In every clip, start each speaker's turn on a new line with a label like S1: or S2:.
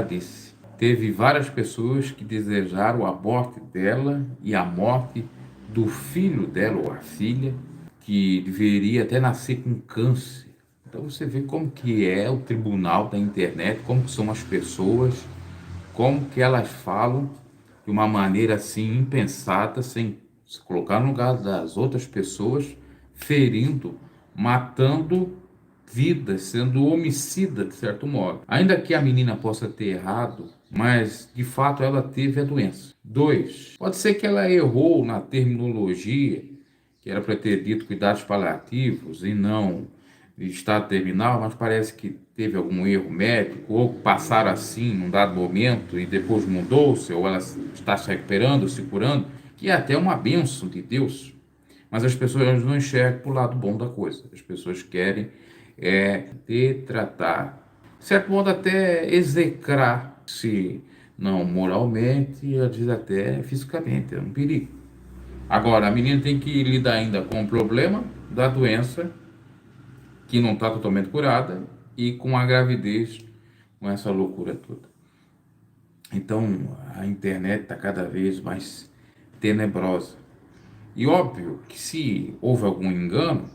S1: desse. Teve várias pessoas que desejaram a morte dela e a morte do filho dela ou a filha, que deveria até nascer com câncer. Então você vê como que é o tribunal da internet, como que são as pessoas, como que elas falam de uma maneira assim impensada, sem se colocar no lugar das outras pessoas, ferindo, matando vidas, sendo homicida de certo modo. Ainda que a menina possa ter errado, mas de fato ela teve a doença. Dois, pode ser que ela errou na terminologia, que era para ter dito cuidados paliativos e não estado terminal, mas parece que teve algum erro médico, ou passaram assim num dado momento e depois mudou-se, ou ela está se recuperando, se curando, que é até uma bênção de Deus. Mas as pessoas não enxergam para o lado bom da coisa. As pessoas querem tratar, de certo modo até execrar, se não moralmente, às vezes até fisicamente, é um perigo. Agora, a menina tem que lidar ainda com o problema da doença, que não está totalmente curada, e com a gravidez, com essa loucura toda. Então, a internet está cada vez mais tenebrosa. E óbvio que se houve algum engano,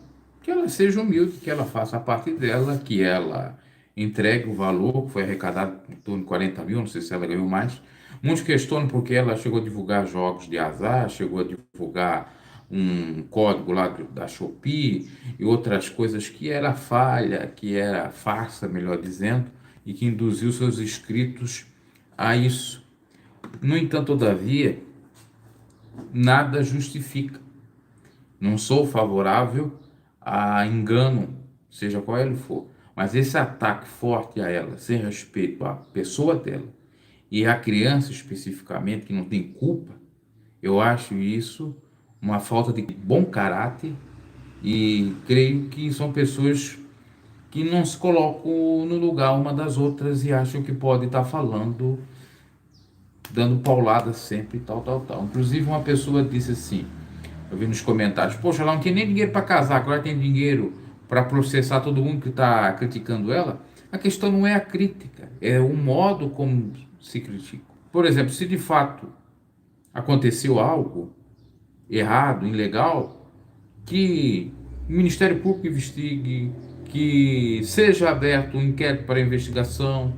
S1: que ela seja humilde, que ela faça a parte dela, que ela entregue o valor, que foi arrecadado em torno de 40 mil, não sei se ela ganhou mais. Muitos questionam porque ela chegou a divulgar jogos de azar, chegou a divulgar um código lá da Shopee e outras coisas que era falha, que era farsa, melhor dizendo, e que induziu seus inscritos a isso. No entanto, todavia, nada justifica. Não sou favorável a engano, seja qual ele for, mas esse ataque forte a ela, sem respeito à pessoa dela e à criança especificamente, que não tem culpa, eu acho isso uma falta de bom caráter e creio que são pessoas que não se colocam no lugar uma das outras e acham que pode estar falando, dando paulada sempre, tal, tal, tal. Inclusive uma pessoa disse assim, eu vi nos comentários, poxa, ela não tem nem dinheiro para casar, agora tem dinheiro para processar todo mundo que está criticando ela. A questão não é a crítica, é o modo como se critica. Por exemplo, se de fato aconteceu algo errado, ilegal, que o Ministério Público investigue, que seja aberto um inquérito para investigação,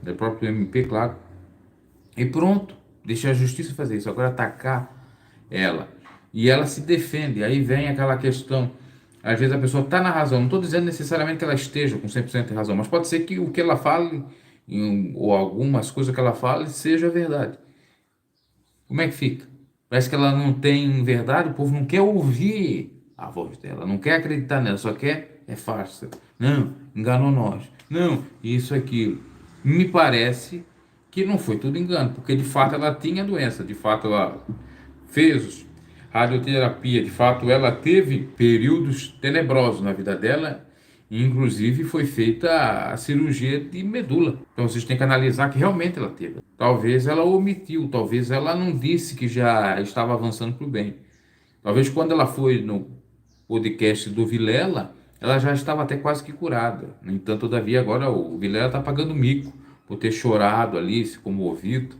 S1: do próprio MP, claro, e pronto, deixa a justiça fazer isso. Agora atacar ela e ela se defende, aí vem aquela questão, às vezes a pessoa está na razão, não estou dizendo necessariamente que ela esteja com 100% de razão, mas pode ser que o que ela fale, ou algumas coisas que ela fale, seja verdade. Como é que fica? Parece que ela não tem verdade, o povo não quer ouvir a voz dela, não quer acreditar nela, só quer é farsa. Não, enganou nós. Não, isso, aquilo. Me parece que não foi tudo engano, porque de fato ela tinha doença, de fato ela fez radioterapia, de fato ela teve períodos tenebrosos na vida dela, e inclusive foi feita a cirurgia de medula. Então vocês têm que analisar que realmente ela teve. Talvez ela omitiu, talvez ela não disse que já estava avançando para o bem. Talvez quando ela foi no podcast do Vilela, ela já estava até quase que curada. No entanto, todavia, agora o Vilela está pagando mico por ter chorado ali, se comovido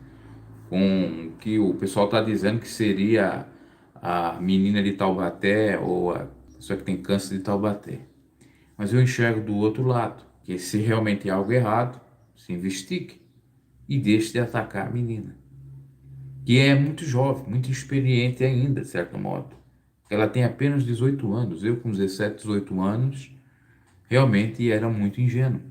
S1: com o que o pessoal está dizendo que seria a menina de Taubaté ou a pessoa que tem câncer de Taubaté. Mas eu enxergo do outro lado, que se realmente há algo errado, se investigue e deixe de atacar a menina, que é muito jovem, muito experiente ainda, de certo modo. Ela tem apenas 18 anos, eu com 17, 18 anos, realmente era muito ingênuo.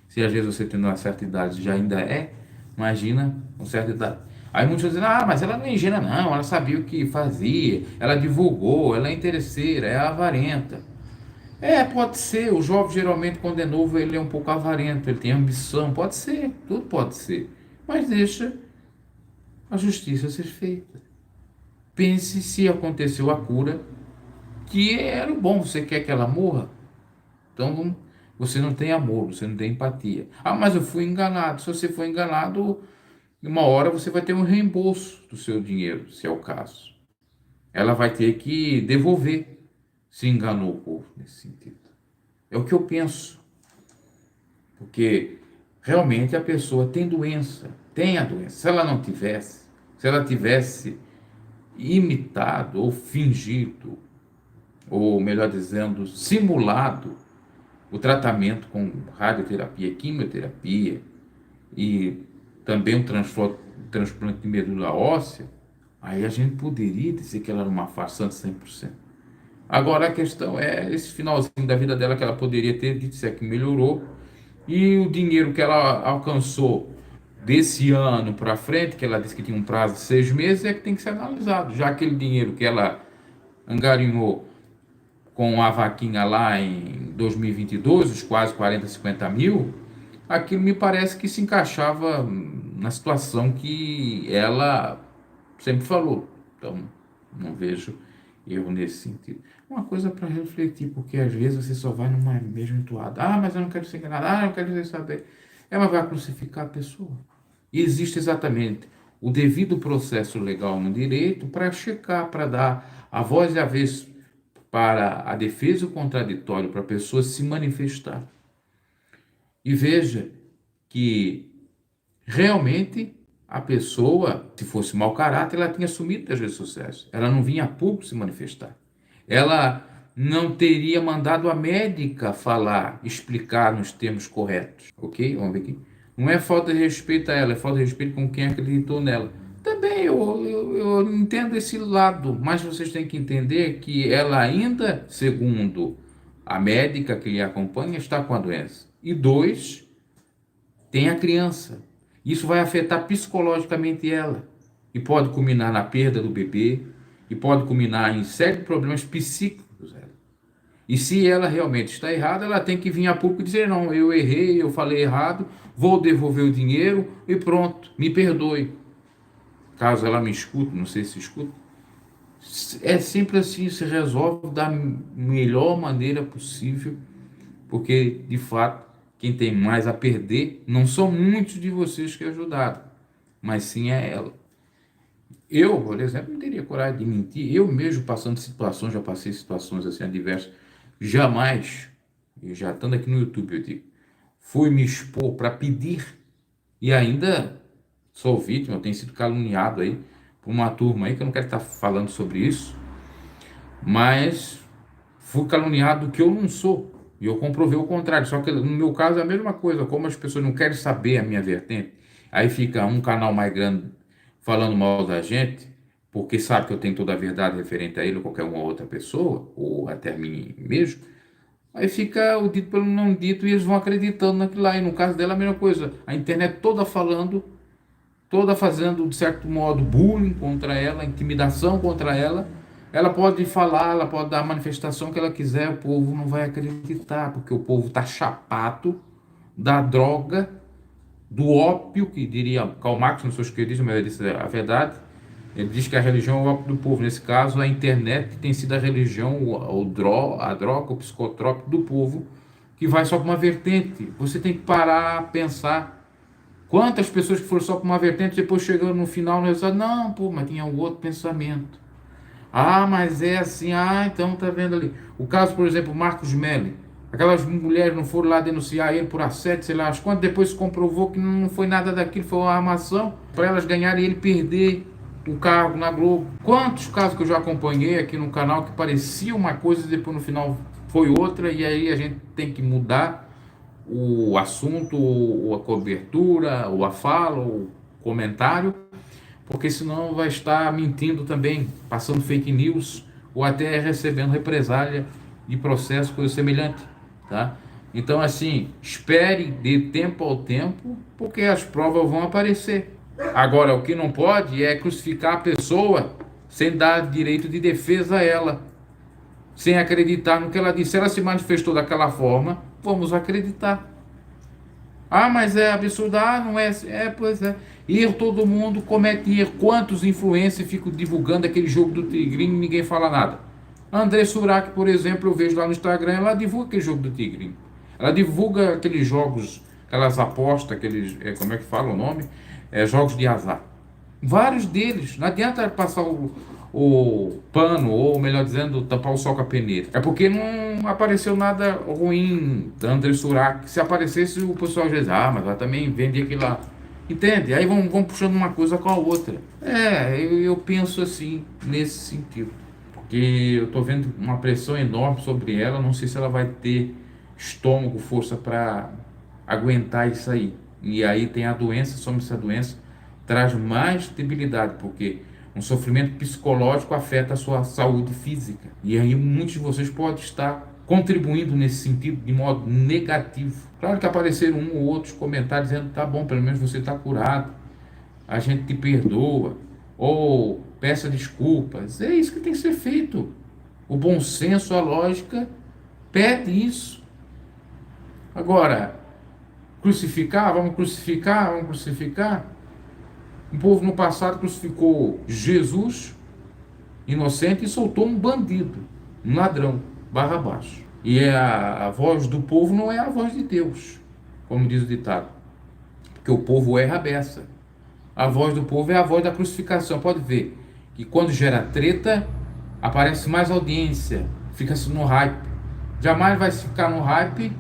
S1: Se às vezes você tendo uma certa idade já ainda é, imagina com certa idade. Aí muitos dizem, ah, mas ela não é ingênua não, ela sabia o que fazia, ela divulgou, ela é interesseira, é avarenta. É, pode ser, o jovem geralmente quando é novo ele é um pouco avarento, ele tem ambição, pode ser, tudo pode ser. Mas deixa a justiça ser feita. Pense se aconteceu a cura, que era o bom, você quer que ela morra? Então você não tem amor, você não tem empatia. Ah, mas eu fui enganado. Se você foi enganado, uma hora você vai ter um reembolso do seu dinheiro, se é o caso. Ela vai ter que devolver se enganou o povo nesse sentido. É o que eu penso. Porque realmente a pessoa tem doença, tem a doença. Se ela não tivesse, se ela tivesse imitado ou fingido, ou melhor dizendo, simulado o tratamento com radioterapia, quimioterapia e também o transplante de medula óssea, aí a gente poderia dizer que ela era uma farsante 100%. Agora a questão é esse finalzinho da vida dela que ela poderia ter dito se é que melhorou, e o dinheiro que ela alcançou desse ano para frente, que ela disse que tinha um prazo de 6 meses, é que tem que ser analisado. Já aquele dinheiro que ela angariou com a vaquinha lá em 2022, os quase 40, 50 mil, aquilo me parece que se encaixava na situação que ela sempre falou. Então, não vejo erro nesse sentido. Uma coisa para refletir, porque às vezes você só vai numa mesma entoada. Ah, mas eu não quero ser enganado. Ah, eu não quero saber. Ela vai crucificar a pessoa. E existe exatamente o devido processo legal no direito para checar, para dar a voz e a vez para a defesa e o contraditório, para a pessoa se manifestar. E veja que realmente a pessoa, se fosse mau caráter, ela tinha sumido das redes sociais. Ela não vinha a público se manifestar. Ela não teria mandado a médica falar, explicar nos termos corretos. Ok? Vamos ver aqui. Não é falta de respeito a ela, é falta de respeito com quem acreditou nela. Também eu entendo esse lado, mas vocês têm que entender que ela ainda, segundo a médica que lhe acompanha, está com a doença. E dois, tem a criança. Isso vai afetar psicologicamente ela. E pode culminar na perda do bebê, e pode culminar em série de problemas psíquicos dela. E se ela realmente está errada, ela tem que vir a público e dizer, não, eu errei, eu falei errado, vou devolver o dinheiro e pronto, me perdoe. Caso ela me escute, não sei se escuta. É sempre assim, se resolve da melhor maneira possível, porque, de fato, quem tem mais a perder não são muitos de vocês que ajudaram, mas sim é ela. Eu, por exemplo, não teria coragem de mentir. Eu mesmo passando situações, já passei situações assim adversas, jamais, e já estando aqui no YouTube, eu digo, fui me expor para pedir, e ainda sou vítima, eu tenho sido caluniado aí por uma turma aí, que eu não quero estar falando sobre isso, mas fui caluniado do que eu não sou. E eu comprovei o contrário. Só que no meu caso é a mesma coisa. Como as pessoas não querem saber a minha vertente, aí fica um canal mais grande falando mal da gente, porque sabe que eu tenho toda a verdade referente a ele ou qualquer uma outra pessoa, ou até a mim mesmo. Aí fica o dito pelo não dito e eles vão acreditando naquilo lá. E no caso dela é a mesma coisa. A internet toda falando, toda fazendo, de certo modo, bullying contra ela, intimidação contra ela. Ela pode falar, ela pode dar a manifestação que ela quiser, o povo não vai acreditar, porque o povo está chapado da droga, do ópio, que diria Karl Marx, não sou esquerdista, mas ele disse a verdade. Ele diz que a religião é o ópio do povo. Nesse caso, a internet tem sido a religião, a droga, o psicotrópico do povo, que vai só para uma vertente. Você tem que parar, pensar. Quantas pessoas que foram só para uma vertente, depois chegando no final, no resultado, não, pô, mas tinha um outro pensamento. Ah, mas é assim, então tá vendo ali. O caso, por exemplo, Marcos Melli. Aquelas mulheres não foram lá denunciar ele por assédio, sei lá, as quantas, depois se comprovou que não foi nada daquilo, foi uma armação para elas ganharem e ele perder o cargo na Globo. Quantos casos que eu já acompanhei aqui no canal que parecia uma coisa e depois no final foi outra, e aí a gente tem que mudar o assunto, ou a cobertura, ou a fala, ou o comentário, porque senão vai estar mentindo também, passando fake news, ou até recebendo represália de processo, coisa semelhante, tá? Então, assim, espere, dê tempo ao tempo, porque as provas vão aparecer. Agora, o que não pode é crucificar a pessoa sem dar direito de defesa a ela, sem acreditar no que ela disse. Se ela se manifestou daquela forma, vamos acreditar. Ah, mas é absurdo. Ah, não é. Pois é. Erro, todo mundo comete erro. Quantos influencers ficam divulgando aquele jogo do Tigrinho e ninguém fala nada? André Surak, por exemplo, eu vejo lá no Instagram, ela divulga aquele jogo do Tigrinho. Ela divulga aqueles jogos, aquelas apostas, aqueles, como é que fala o nome? Jogos de azar. Vários deles. Não adianta passar o pano, ou melhor dizendo, tampar o sol com a peneira. É porque não apareceu nada ruim da André Surak. Se aparecesse, o pessoal já diz, ah, mas ela também vende aquilo lá. Entende? Aí vão puxando uma coisa com a outra. Eu penso assim, nesse sentido. Porque eu tô vendo uma pressão enorme sobre ela. Não sei se ela vai ter estômago, força para aguentar isso aí. E aí tem a doença, some essa doença, traz mais debilidade, porque um sofrimento psicológico afeta a sua saúde física. E aí muitos de vocês podem estar contribuindo nesse sentido de modo negativo. Claro que apareceram um ou outros comentários dizendo, tá bom, pelo menos você está curado, a gente te perdoa, ou peça desculpas. É isso que tem que ser feito. O bom senso, a lógica pede isso. Agora, crucificar, vamos crucificar, vamos crucificar. O povo no passado crucificou Jesus, inocente, e soltou um bandido, um ladrão, Barrabás. E a voz do povo não é a voz de Deus, como diz o ditado, porque o povo erra a beça. A voz do povo é a voz da crucificação. Pode ver que quando gera treta, aparece mais audiência, fica-se no hype. Jamais vai ficar no hype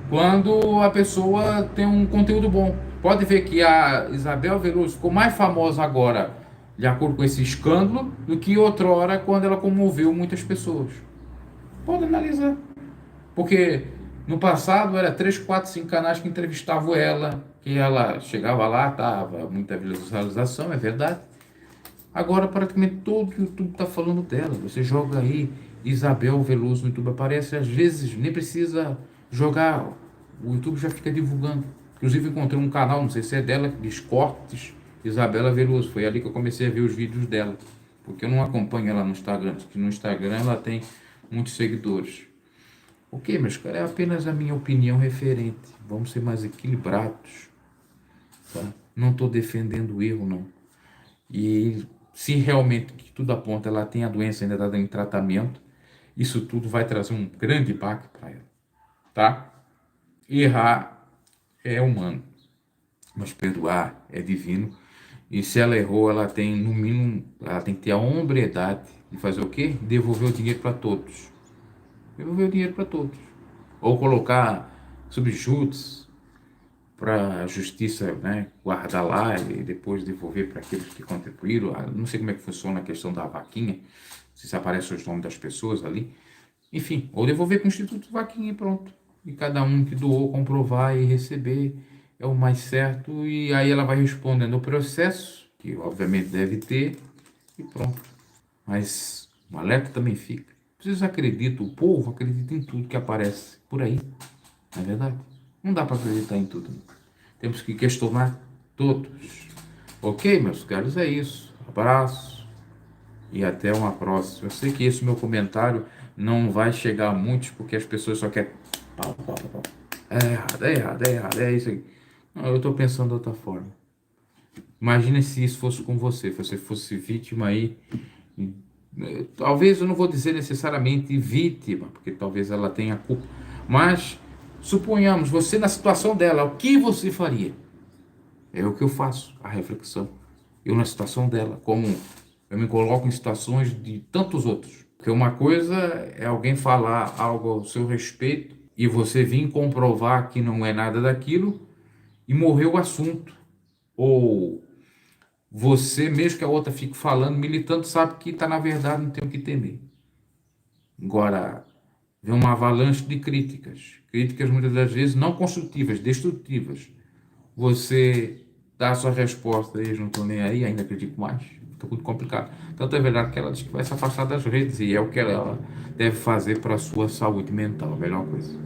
S1: quando a pessoa tem um conteúdo bom. Pode ver que a Isabel Veloso ficou mais famosa agora, de acordo com esse escândalo, do que outrora quando ela comoveu muitas pessoas. Pode analisar. Porque no passado era 3, 4, 5 canais que entrevistavam ela, que ela chegava lá, tava muita visualização, é verdade. Agora praticamente todo o YouTube está falando dela. Você joga aí Isabel Veloso no YouTube, aparece às vezes, nem precisa jogar, o YouTube já fica divulgando. Inclusive encontrei um canal, não sei se é dela, que diz Cortes Isabela Veloso. Foi ali que eu comecei a ver os vídeos dela. Porque eu não acompanho ela no Instagram, porque no Instagram ela tem muitos seguidores. Ok, meus caras, é apenas a minha opinião referente. Vamos ser mais equilibrados. Tá? Não estou defendendo o erro, não. E se realmente, que tudo aponta, ela tem a doença, ainda está em tratamento, isso tudo vai trazer um grande impacto para ela. Tá? Errar é humano, mas perdoar é divino. E se ela errou, ela tem, no mínimo, ela tem que ter a hombridade de fazer o quê? Devolver o dinheiro para todos. Devolver o dinheiro para todos. Ou colocar subjúdice para a justiça, né, guardar lá e depois devolver para aqueles que contribuíram. Não sei como é que funciona a questão da vaquinha, se aparece os nomes das pessoas ali. Enfim, ou devolver para o Instituto Vaquinha e pronto. E cada um que doou comprovar e receber é o mais certo. E aí ela vai respondendo o processo, que obviamente deve ter, e pronto. Mas o alerta também fica. Vocês acreditam, o povo acredita em tudo que aparece por aí, não é verdade? Não dá para acreditar em tudo. Temos que questionar todos. Ok, meus caros, é isso. Abraço e até uma próxima. Eu sei que esse meu comentário não vai chegar a muitos, porque as pessoas só querem... Pau, pau, pau. É errado, é errado, é errado, é isso aí. Não, eu estou pensando de outra forma. Imagine se isso fosse com você, você fosse vítima aí. Talvez eu não vou dizer necessariamente vítima, porque talvez ela tenha culpa, mas suponhamos você na situação dela, o que você faria? É o que eu faço, a reflexão. Eu na situação dela, como eu me coloco em situações de tantos outros. Porque uma coisa é alguém falar algo ao seu respeito e você vir comprovar que não é nada daquilo e morrer o assunto. Ou você, mesmo que a outra fique falando, militando, sabe que está na verdade, não tem o que temer. Agora, vem uma avalanche de críticas. Críticas muitas das vezes não construtivas, destrutivas. Você dá a sua resposta e eles não estão nem aí, ainda acredito mais. Fica muito complicado. Tanto é verdade que ela diz que vai se afastar das redes e é o que ela deve fazer para a sua saúde mental, a melhor coisa.